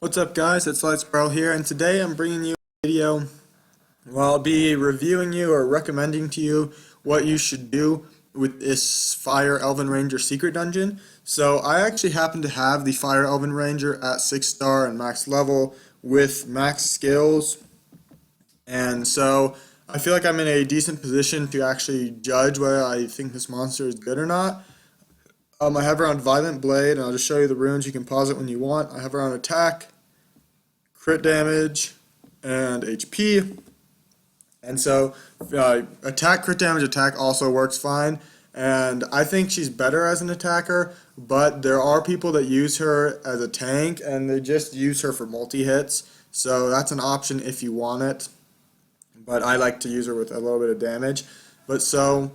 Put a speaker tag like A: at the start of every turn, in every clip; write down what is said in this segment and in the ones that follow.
A: What's up guys, it's Lights Pearl here, and today I'm bringing you a video where I'll be reviewing you or recommending to you what you should do with this Fire Elven Ranger secret dungeon. So I actually happen to have the Fire Elven Ranger at 6 star and max level with max skills, and so I feel like I'm in a decent position to actually judge whether I think this monster is good or not. I have her on Violent Blade, and I'll just show you the runes. You can pause it when you want. I have her on Attack, Crit Damage, and HP. And so attack, crit damage, attack also works fine. And I think she's better as an attacker, but there are people that use her as a tank, and they just use her for multi-hits. So that's an option if you want it. But I like to use her with a little bit of damage. But so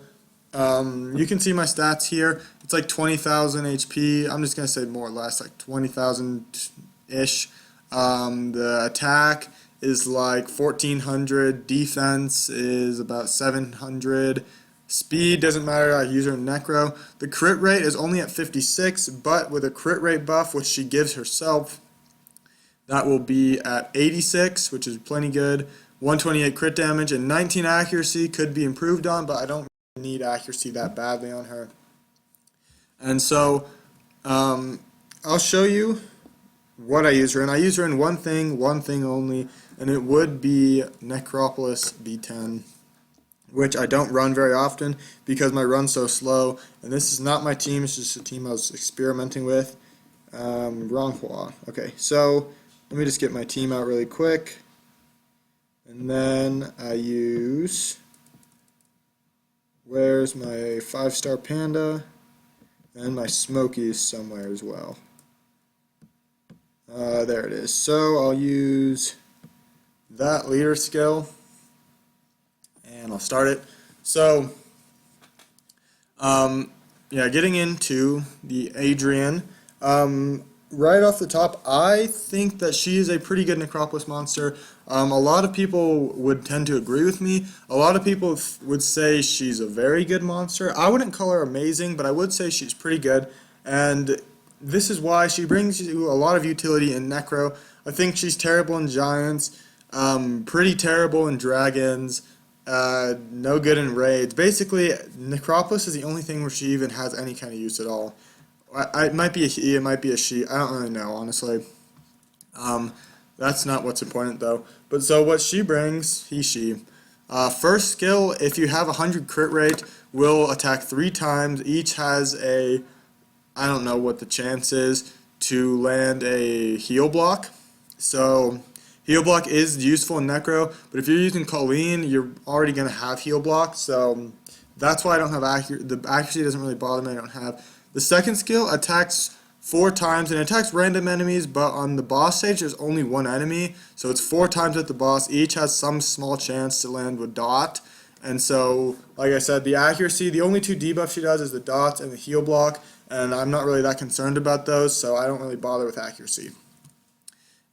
A: you can see my stats here. It's like 20,000 HP. I'm just going to say more or less like 20,000-ish. The attack is like 1,400. Defense is about 700. Speed doesn't matter. I use her in Necro. The crit rate is only at 56, but with a crit rate buff, which she gives herself, that will be at 86, which is plenty good. 128 crit damage and 19 accuracy could be improved on, but I don't need accuracy that badly on her. And so I'll show you what I use her in. I use her in one thing only, and it would be Necropolis B10, which I don't run very often because my run's so slow. And this is not my team, it's just a team I was experimenting with. Wrong. Okay, so let me just get my team out really quick. And then I use, where's my 5-star panda? And my Smokey is somewhere as well. There it is. So I'll use that leader skill, and I'll start it. So, yeah, getting into the Adrian. Right off the top, I think that she is a pretty good Necropolis monster. A lot of people would tend to agree with me. A lot of people would say she's a very good monster. I wouldn't call her amazing, but I would say she's pretty good. And this is why she brings you a lot of utility in Necro. I think she's terrible in Giants, pretty terrible in Dragons, no good in Raids. Basically, Necropolis is the only thing where she even has any kind of use at all. It might be a he, it might be a she. I don't really know, honestly. That's not what's important, though. But so what she brings, he, she. First skill, if you have 100 crit rate, will attack 3 times. Each has a, I don't know what the chance is, to land a heal block. So heal block is useful in Necro, but if you're using Colleen, you're already going to have heal block. So that's why I don't have accuracy. The accuracy doesn't really bother me. I don't have. The second skill attacks 4 times, and it attacks random enemies, but on the boss stage there's only 1 enemy, so it's 4 times at the boss. Each has some small chance to land with dot. And so, like I said, the accuracy, the only 2 debuffs she does is the dots and the heal block, and I'm not really that concerned about those, so I don't really bother with accuracy.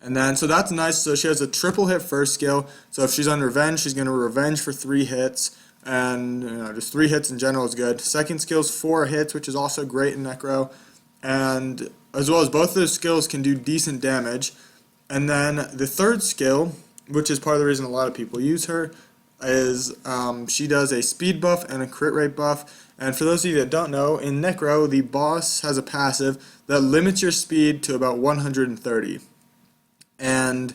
A: And then, so that's nice. So she has a triple hit first skill, so if she's on revenge, she's going to revenge for 3 hits. And just 3 hits in general is good. Second skill is 4 hits, which is also great in Necro, and as well as both of those skills can do decent damage. And then the third skill, which is part of the reason a lot of people use her, is she does a speed buff and a crit rate buff. And for those of you that don't know, in Necro, the boss has a passive that limits your speed to about 130. And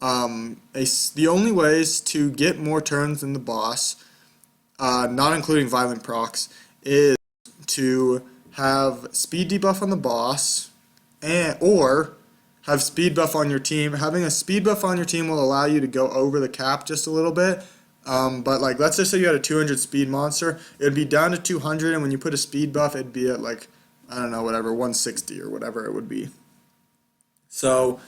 A: the only ways to get more turns than the boss, not including violent procs, is to have speed debuff on the boss, or have speed buff on your team. Having a speed buff on your team will allow you to go over the cap just a little bit. But like, let's just say you had a 200 speed monster, it would be down to 200, and when you put a speed buff, it'd be at like, I don't know, whatever, 160 or whatever it would be. So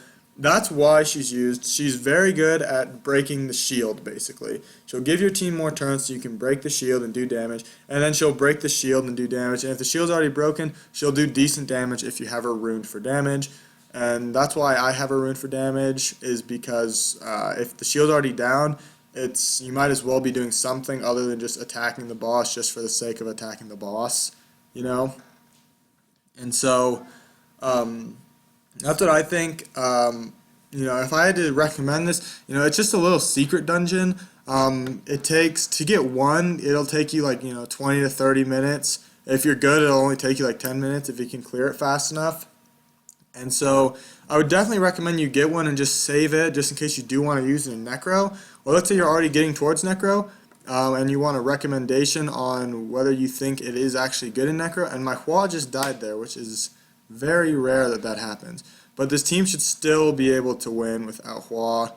A: that's why she's used. She's very good at breaking the shield, basically. She'll give your team more turns so you can break the shield and do damage, and then she'll break the shield and do damage. And if the shield's already broken, she'll do decent damage if you have her runed for damage. And that's why I have her runed for damage, is because if the shield's already down, you might as well be doing something other than just attacking the boss just for the sake of attacking the boss, you know? And so, that's what I think. if I had to recommend this, it's just a little secret dungeon. It takes to get one, it'll take you like 20 to 30 minutes. If you're good, it'll only take you like 10 minutes if you can clear it fast enough. And so I would definitely recommend you get one and just save it just in case you do want to use it in Necro. Or let's say you're already getting towards Necro, and you want a recommendation on whether you think it is actually good in Necro. And my Hua just died there, which is very rare that that happens. But this team should still be able to win without Hua.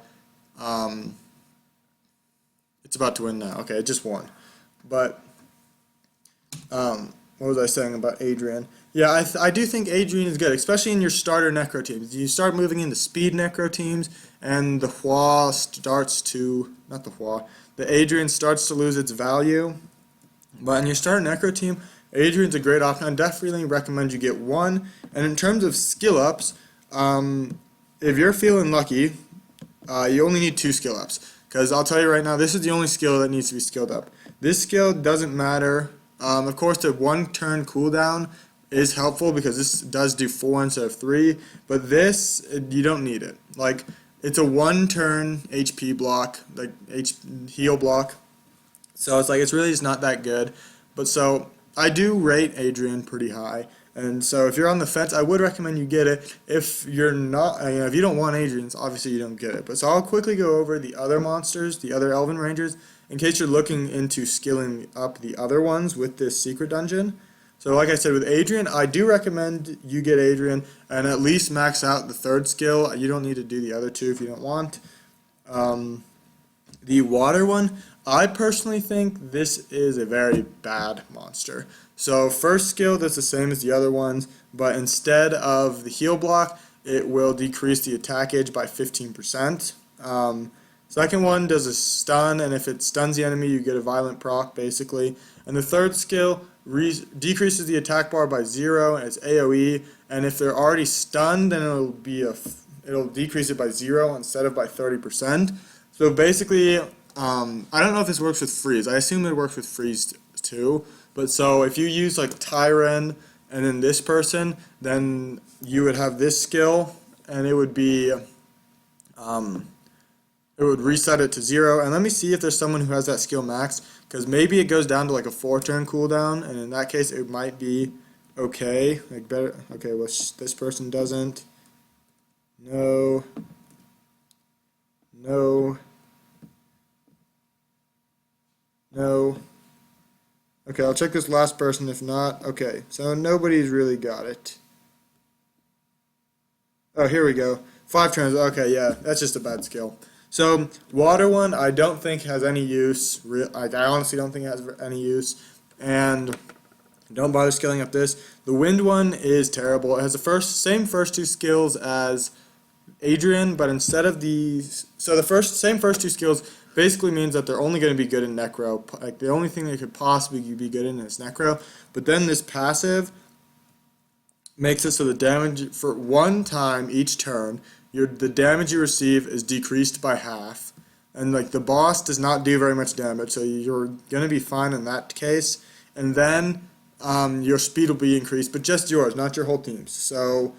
A: It's about to win now. Okay, it just won. But what was I saying about Adrian? Yeah, I do think Adrian is good, especially in your starter Necro teams. You start moving into speed Necro teams, and the Hua starts to, not the Hua, the Adrian starts to lose its value. But in your starter Necro team, Adrian's a great option. I definitely recommend you get one. And in terms of skill ups, if you're feeling lucky, you only need 2 skill ups. Because I'll tell you right now, this is the only skill that needs to be skilled up. This skill doesn't matter. Of course, the 1 turn cooldown is helpful because this does do 4 instead of 3, but this, you don't need it. Like, it's a 1 turn HP block, like heal block, so it's like, it's really just not that good. But so, I do rate Adrian pretty high, and so if you're on the fence, I would recommend you get it. If you're not, if you don't want Adrian's, obviously you don't get it. But so I'll quickly go over the other monsters, the other Elven Rangers, in case you're looking into skilling up the other ones with this secret dungeon. So like I said, with Adrian, I do recommend you get Adrian and at least max out the 3rd skill. You don't need to do the other 2 if you don't want. The water one, I personally think this is a very bad monster. So 1st skill does the same as the other ones, but instead of the heal block, it will decrease the attack edge by 15%. 2nd one does a stun, and if it stuns the enemy, you get a violent proc, basically. And the 3rd skill decreases the attack bar by 0, and it's AoE. And if they're already stunned, then it'll decrease it by 0 instead of by 30%. So basically, I don't know if this works with freeze. I assume it works with freeze too. But so if you use like Tyren and then this person, then you would have this skill, and it would be it would reset it to 0. And let me see if there's someone who has that skill maxed, because maybe it goes down to like a 4-turn cooldown, and in that case it might be okay. Like better. Okay, well this person doesn't. No. No. No. Okay, I'll check this last person. If not, okay. So nobody's really got it. Oh, here we go. 5 turns. Okay, yeah, that's just a bad skill. So, water one, I don't think has any use. I honestly don't think it has any use. And don't bother scaling up this. The wind one is terrible. It has the same first 2 skills as Adrian, but instead of these, so the same first 2 skills basically means that they're only going to be good in Necro. Like, the only thing they could possibly be good in is Necro. But then this passive makes it so the damage for 1 time each turn, the damage you receive is decreased by half, and like the boss does not do very much damage, so you're gonna be fine in that case. And then your speed will be increased, but just yours, not your whole team's. So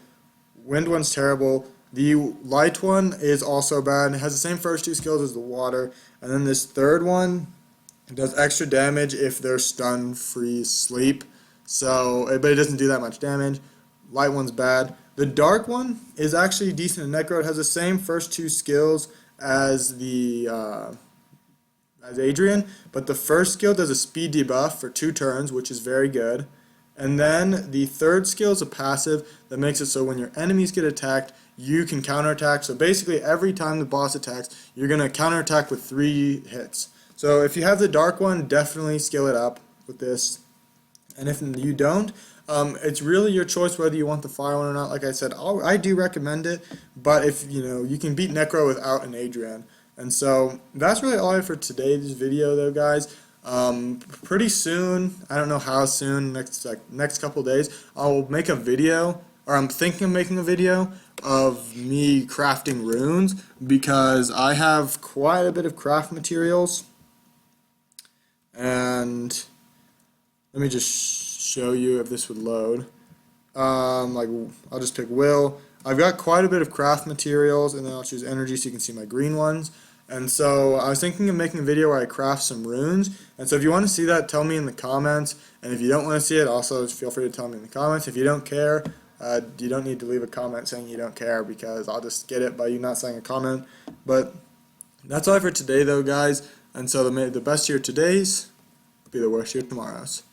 A: wind one's terrible. The light one is also bad. It has the same first 2 skills as the water, and then this 3rd one does extra damage if they're stun, freeze, sleep. So, but it doesn't do that much damage. Light one's bad. The dark one is actually decent in Necro. It has the same first 2 skills as as Adrian, but the first skill does a speed debuff for 2 turns, which is very good. And then the 3rd skill is a passive that makes it so when your enemies get attacked, you can counterattack. So basically, every time the boss attacks, you're going to counterattack with 3 hits. So if you have the dark one, definitely scale it up with this. And if you don't, it's really your choice whether you want the fire one or not. Like I said, I do recommend it, but if you can beat Necro without an Adrian. And so that's really all I have for today's video, though, guys. Pretty soon, I don't know how soon, next couple days, I'll make a video, or I'm thinking of making a video of me crafting runes, because I have quite a bit of craft materials. And let me just show you if this would load. Like, I'll just pick Will. I've got quite a bit of craft materials, and then I'll choose energy so you can see my green ones. And so I was thinking of making a video where I craft some runes, and so if you want to see that, tell me in the comments, and if you don't want to see it, also feel free to tell me in the comments. If you don't care, you don't need to leave a comment saying you don't care, because I'll just get it by you not saying a comment. But that's all for today though, guys, and so the best year today's will be the worst year tomorrow's.